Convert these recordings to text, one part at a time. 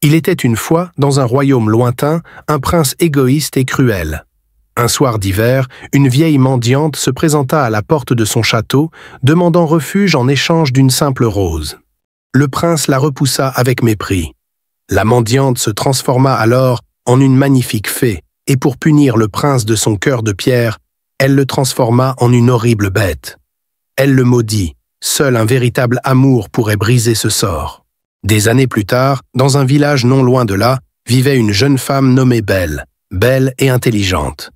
Il était une fois, dans un royaume lointain, un prince égoïste et cruel. Un soir d'hiver, une vieille mendiante se présenta à la porte de son château, demandant refuge en échange d'une simple rose. Le prince la repoussa avec mépris. La mendiante se transforma alors en une magnifique fée, et pour punir le prince de son cœur de pierre, elle le transforma en une horrible bête. Elle le maudit, seul un véritable amour pourrait briser ce sort. Des années plus tard, dans un village non loin de là, vivait une jeune femme nommée Belle, belle et intelligente.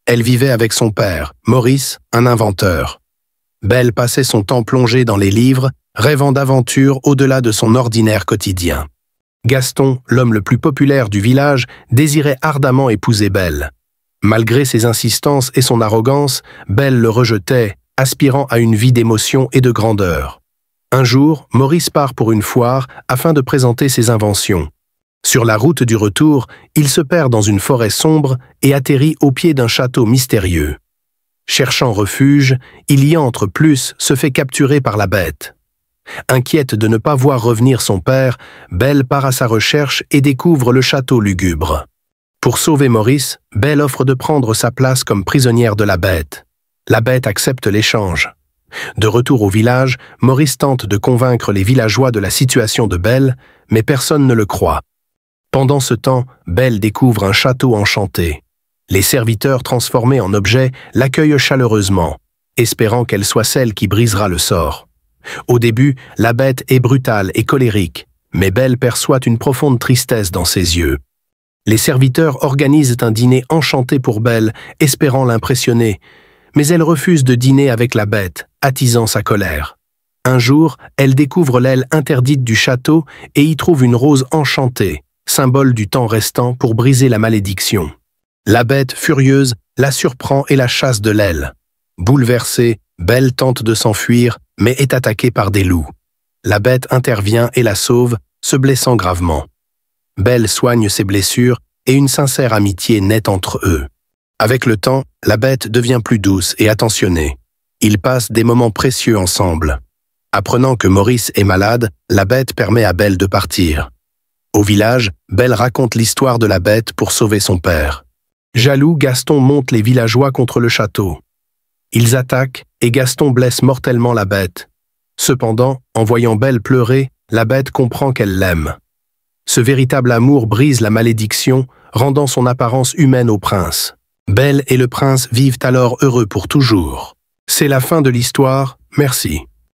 Elle vivait avec son père, Maurice, un inventeur. Belle passait son temps plongée dans les livres, rêvant d'aventures au-delà de son ordinaire quotidien. Gaston, l'homme le plus populaire du village, désirait ardemment épouser Belle. Malgré ses insistances et son arrogance, Belle le rejetait, aspirant à une vie d'émotion et de grandeur. Un jour, Maurice part pour une foire afin de présenter ses inventions. Sur la route du retour, il se perd dans une forêt sombre et atterrit au pied d'un château mystérieux. Cherchant refuge, il y entre plus, se fait capturer par la bête. Inquiète de ne pas voir revenir son père, Belle part à sa recherche et découvre le château lugubre. Pour sauver Maurice, Belle offre de prendre sa place comme prisonnière de la bête. La bête accepte l'échange. De retour au village, Maurice tente de convaincre les villageois de la situation de Belle, mais personne ne le croit. Pendant ce temps, Belle découvre un château enchanté. Les serviteurs transformés en objets l'accueillent chaleureusement, espérant qu'elle soit celle qui brisera le sort. Au début, la bête est brutale et colérique, mais Belle perçoit une profonde tristesse dans ses yeux. Les serviteurs organisent un dîner enchanté pour Belle, espérant l'impressionner, mais elle refuse de dîner avec la bête, attisant sa colère. Un jour, elle découvre l'aile interdite du château et y trouve une rose enchantée, symbole du temps restant pour briser la malédiction. La bête, furieuse, la surprend et la chasse de l'aile. Bouleversée, Belle tente de s'enfuir, mais est attaquée par des loups. La bête intervient et la sauve, se blessant gravement. Belle soigne ses blessures et une sincère amitié naît entre eux. Avec le temps, la bête devient plus douce et attentionnée. Ils passent des moments précieux ensemble. Apprenant que Maurice est malade, la bête permet à Belle de partir. Au village, Belle raconte l'histoire de la bête pour sauver son père. Jaloux, Gaston monte les villageois contre le château. Ils attaquent et Gaston blesse mortellement la bête. Cependant, en voyant Belle pleurer, la bête comprend qu'elle l'aime. Ce véritable amour brise la malédiction, rendant son apparence humaine au prince. Belle et le prince vivent alors heureux pour toujours. C'est la fin de l'histoire, merci.